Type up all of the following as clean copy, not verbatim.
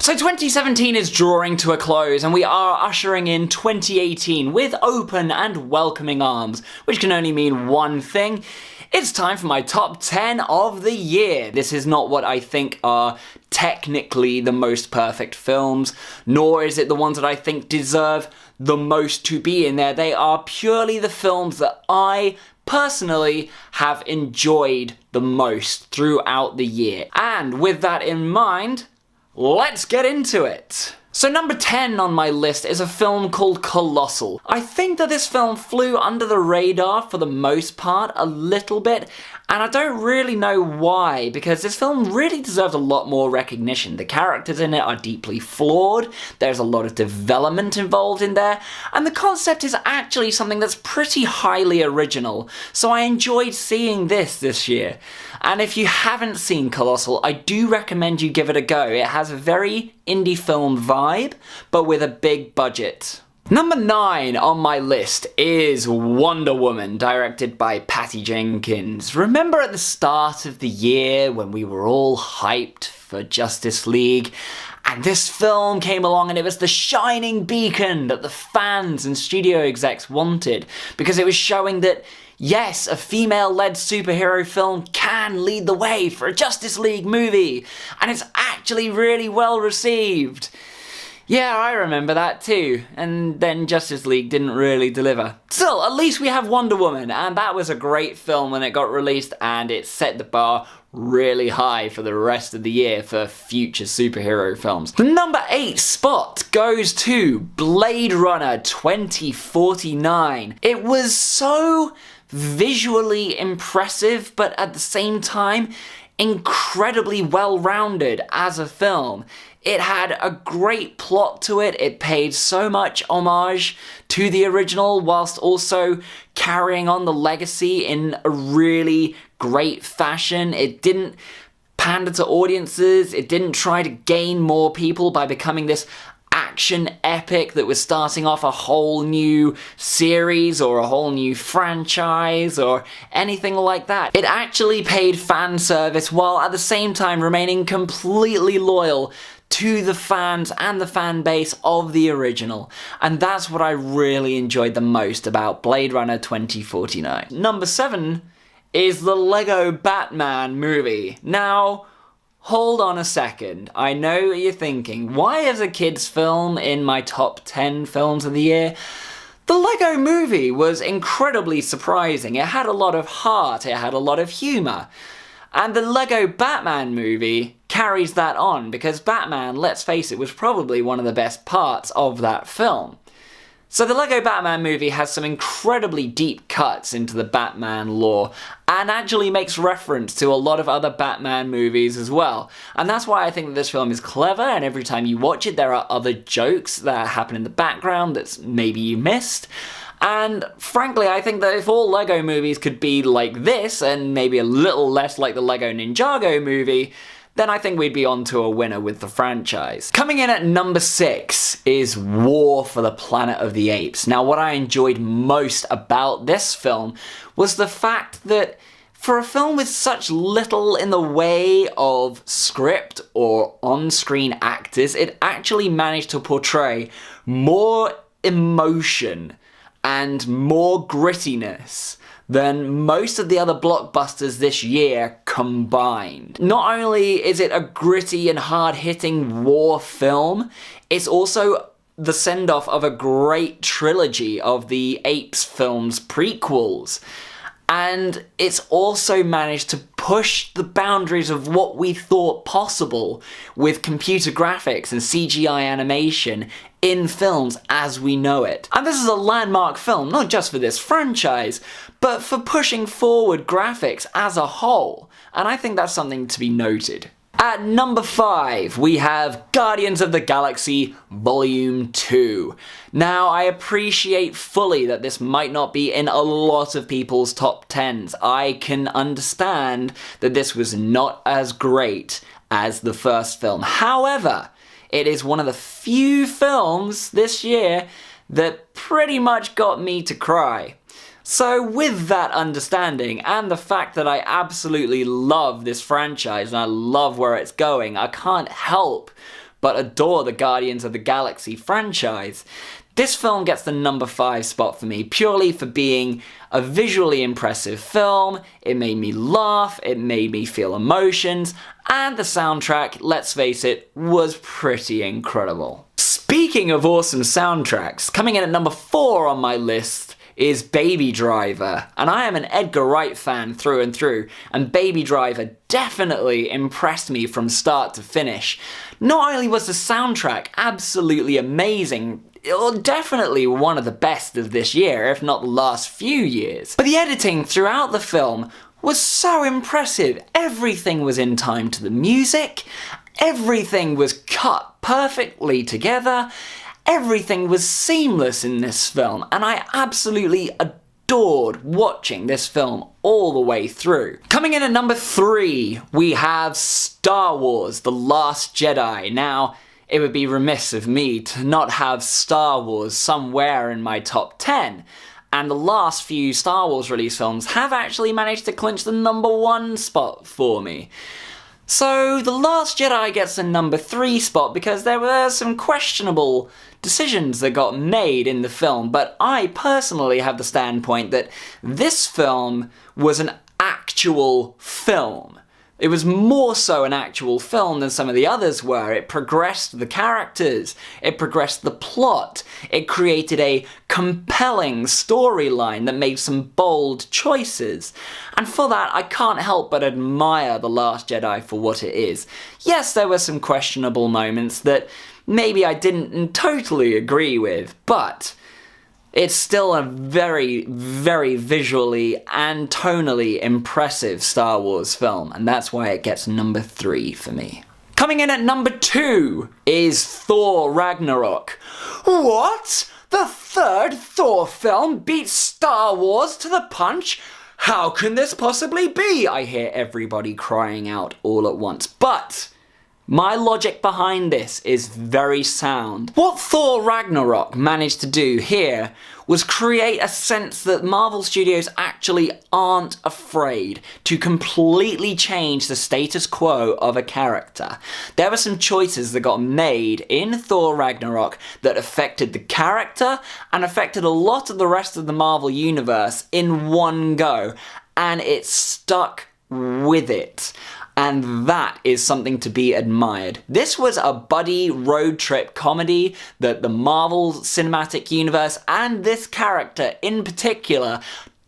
So 2017 is drawing to a close, and we are ushering in 2018 with open and welcoming arms, which can only mean one thing. It's time for my top 10 of the year. This is not what I think are technically the most perfect films, nor is it the ones that I think deserve the most to be in there. They are purely the films that I personally have enjoyed the most throughout the year. And with that in mind, let's get into it! So number 10 on my list is a film called Colossal. I think that this film flew under the radar for the most part a little bit, and I don't really know why, because this film really deserves a lot more recognition. The characters in it are deeply flawed, there's a lot of development involved in there, and the concept is actually something that's pretty highly original, so I enjoyed seeing this year. And if you haven't seen Colossal, I do recommend you give it a go. It has a very indie film vibe, but with a big budget. Number 9 on my list is Wonder Woman, directed by Patty Jenkins. Remember at the start of the year when we were all hyped for Justice League? And this film came along and it was the shining beacon that the fans and studio execs wanted, because it was showing that yes, a female-led superhero film can lead the way for a Justice League movie, and it's actually really well received. Yeah, I remember that too, and then Justice League didn't really deliver. Still, at least we have Wonder Woman, and that was a great film when it got released, and it set the bar really high for the rest of the year for future superhero films. The number 8 spot goes to Blade Runner 2049. It was so visually impressive, but at the same time, incredibly well-rounded as a film. It had a great plot to it, it paid so much homage to the original whilst also carrying on the legacy in a really great fashion. It didn't pander to audiences, it didn't try to gain more people by becoming this action epic that was starting off a whole new series or a whole new franchise or anything like that. It actually paid fan service while at the same time remaining completely loyal to the fans and the fan base of the original. And that's what I really enjoyed the most about Blade Runner 2049. Number 7 is the Lego Batman movie. Now, hold on a second. I know what you're thinking. Why is a kid's film in my top 10 films of the year? The Lego movie was incredibly surprising. It had a lot of heart, it had a lot of humour. And the Lego Batman movie carries that on, because Batman, let's face it, was probably one of the best parts of that film. So the Lego Batman movie has some incredibly deep cuts into the Batman lore, and actually makes reference to a lot of other Batman movies as well. And that's why I think that this film is clever, and every time you watch it there are other jokes that happen in the background that maybe you missed. And frankly, I think that if all Lego movies could be like this, and maybe a little less like the Lego Ninjago movie, then I think we'd be on to a winner with the franchise. Coming in at number 6 is War for the Planet of the Apes. Now, what I enjoyed most about this film was the fact that for a film with such little in the way of script or on-screen actors, it actually managed to portray more emotion and more grittiness than most of the other blockbusters this year combined. Not only is it a gritty and hard-hitting war film, it's also the send-off of a great trilogy of the Apes films prequels. And it's also managed to push the boundaries of what we thought possible with computer graphics and CGI animation in films as we know it. And this is a landmark film, not just for this franchise, but for pushing forward graphics as a whole. And I think that's something to be noted. At number 5, we have Guardians of the Galaxy Volume 2. Now, I appreciate fully that this might not be in a lot of people's top 10s. I can understand that this was not as great as the first film. However, it is one of the few films this year that pretty much got me to cry. So with that understanding, and the fact that I absolutely love this franchise and I love where it's going, I can't help but adore the Guardians of the Galaxy franchise. This film gets the number 5 spot for me, purely for being a visually impressive film. It made me laugh, it made me feel emotions, and the soundtrack, let's face it, was pretty incredible. Speaking of awesome soundtracks, coming in at number 4 on my list is Baby Driver, and I am an Edgar Wright fan through and through, and Baby Driver definitely impressed me from start to finish. Not only was the soundtrack absolutely amazing, definitely one of the best of this year, if not the last few years, but the editing throughout the film was so impressive. Everything was in time to the music, everything was cut perfectly together, everything was seamless in this film, and I absolutely adored watching this film all the way through. Coming in at number 3, we have Star Wars: The Last Jedi. Now, it would be remiss of me to not have Star Wars somewhere in my top 10. And the last few Star Wars release films have actually managed to clinch the number 1 spot for me. So The Last Jedi gets the number 3 spot because there were some questionable decisions that got made in the film, but I personally have the standpoint that this film was an actual film. It was more so an actual film than some of the others were. It progressed the characters, it progressed the plot, it created a compelling storyline that made some bold choices. And for that, I can't help but admire The Last Jedi for what it is. Yes, there were some questionable moments that maybe I didn't totally agree with, but it's still a very, very visually and tonally impressive Star Wars film, and that's why it gets number 3 for me. Coming in at number 2 is Thor Ragnarok. What? The third Thor film beats Star Wars to the punch? How can this possibly be? I hear everybody crying out all at once, but my logic behind this is very sound. What Thor Ragnarok managed to do here was create a sense that Marvel Studios actually aren't afraid to completely change the status quo of a character. There were some choices that got made in Thor Ragnarok that affected the character and affected a lot of the rest of the Marvel Universe in one go, and it stuck with it. And that is something to be admired. This was a buddy road trip comedy that the Marvel Cinematic Universe and this character in particular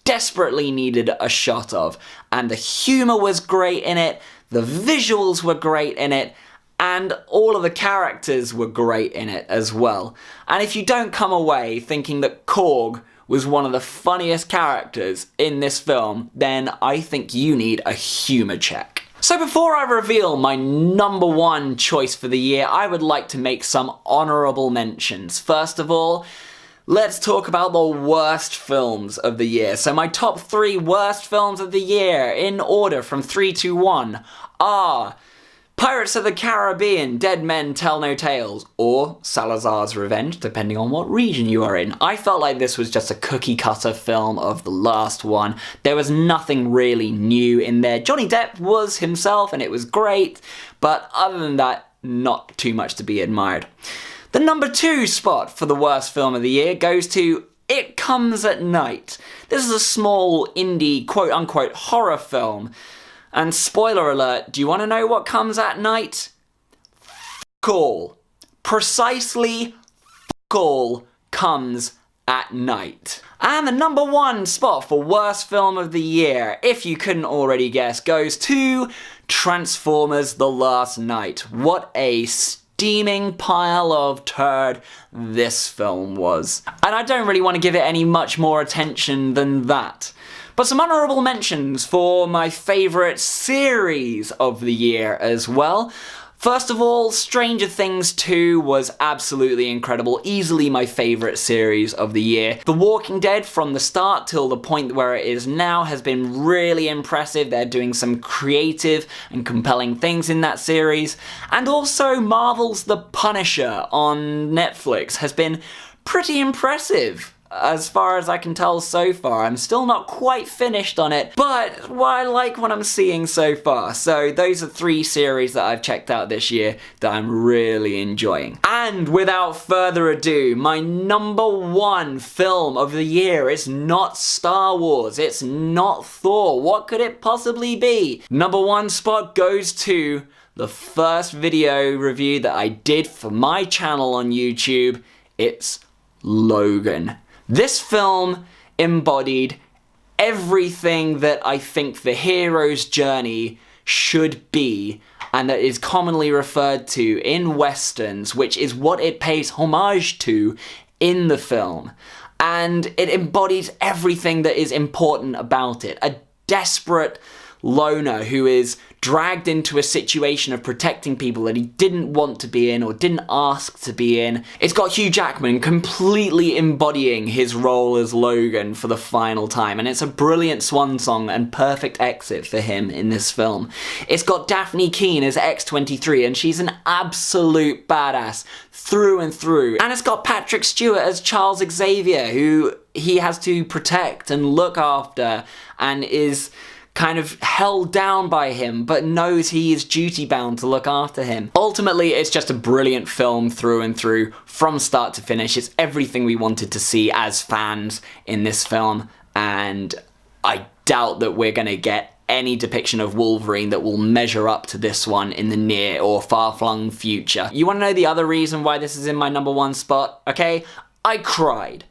desperately needed a shot of. And the humour was great in it, the visuals were great in it, and all of the characters were great in it as well. And if you don't come away thinking that Korg was one of the funniest characters in this film, then I think you need a humour check. So before I reveal my number 1 choice for the year, I would like to make some honourable mentions. First of all, let's talk about the worst films of the year. So my top 3 worst films of the year, in order from 3 to 1, are Pirates of the Caribbean, Dead Men Tell No Tales, or Salazar's Revenge, depending on what region you are in. I felt like this was just a cookie-cutter film of the last one. There was nothing really new in there. Johnny Depp was himself, and it was great, but other than that, not too much to be admired. The number 2 spot for the worst film of the year goes to It Comes at Night. This is a small indie quote-unquote horror film. And spoiler alert, do you want to know what comes at night? F*** all. Precisely f*** all comes at night. And the number 1 spot for worst film of the year, if you couldn't already guess, goes to Transformers: The Last Knight. What a steaming pile of turd this film was. And I don't really want to give it any much more attention than that. But some honourable mentions for my favourite series of the year as well. First of all, Stranger Things 2 was absolutely incredible, easily my favourite series of the year. The Walking Dead, from the start till the point where it is now, has been really impressive. They're doing some creative and compelling things in that series. And also Marvel's The Punisher on Netflix has been pretty impressive. as far as I can tell so far. I'm still not quite finished on it, but I like what I'm seeing so far. So those are 3 series that I've checked out this year that I'm really enjoying. And without further ado, my number 1 film of the year is not Star Wars, it's not Thor. What could it possibly be? Number 1 spot goes to the first video review that I did for my channel on YouTube. It's Logan. This film embodied everything that I think the hero's journey should be, and that is commonly referred to in westerns, which is what it pays homage to in the film. And it embodies everything that is important about it. A desperate loner who is dragged into a situation of protecting people that he didn't want to be in or didn't ask to be in. It's got Hugh Jackman completely embodying his role as Logan for the final time, and it's a brilliant swan song and perfect exit for him in this film. It's got Daphne Keane as X-23, and she's an absolute badass through and through. And it's got Patrick Stewart as Charles Xavier, who he has to protect and look after, and is kind of held down by him, but knows he is duty bound to look after him. Ultimately, it's just a brilliant film through and through, from start to finish. It's everything we wanted to see as fans in this film, and I doubt that we're gonna get any depiction of Wolverine that will measure up to this one in the near or far-flung future. You wanna know the other reason why this is in my number 1 spot? Okay, I cried.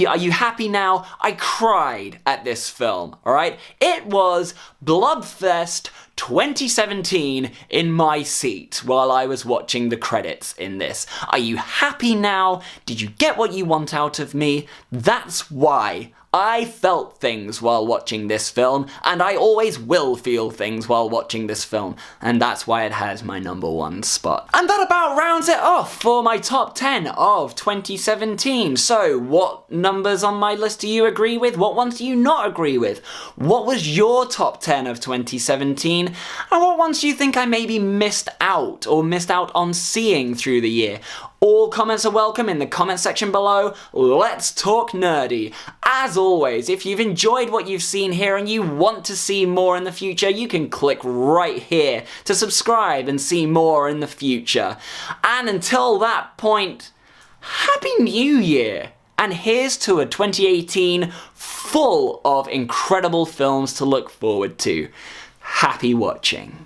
Are you happy now? I cried at this film, alright? It was Bloodfest 2017 in my seat while I was watching the credits in this. Are you happy now? Did you get what you want out of me? That's why I felt things while watching this film, and I always will feel things while watching this film, and that's why it has my number 1 spot. And that about rounds it off for my top 10 of 2017. So, what numbers on my list do you agree with? What ones do you not agree with? What was your top 10 of 2017? And what ones do you think I maybe missed out on seeing through the year? All comments are welcome in the comment section below. Let's talk nerdy. As always, if you've enjoyed what you've seen here and you want to see more in the future, you can click right here to subscribe and see more in the future. And until that point, Happy New Year! And here's to a 2018 full of incredible films to look forward to. Happy watching.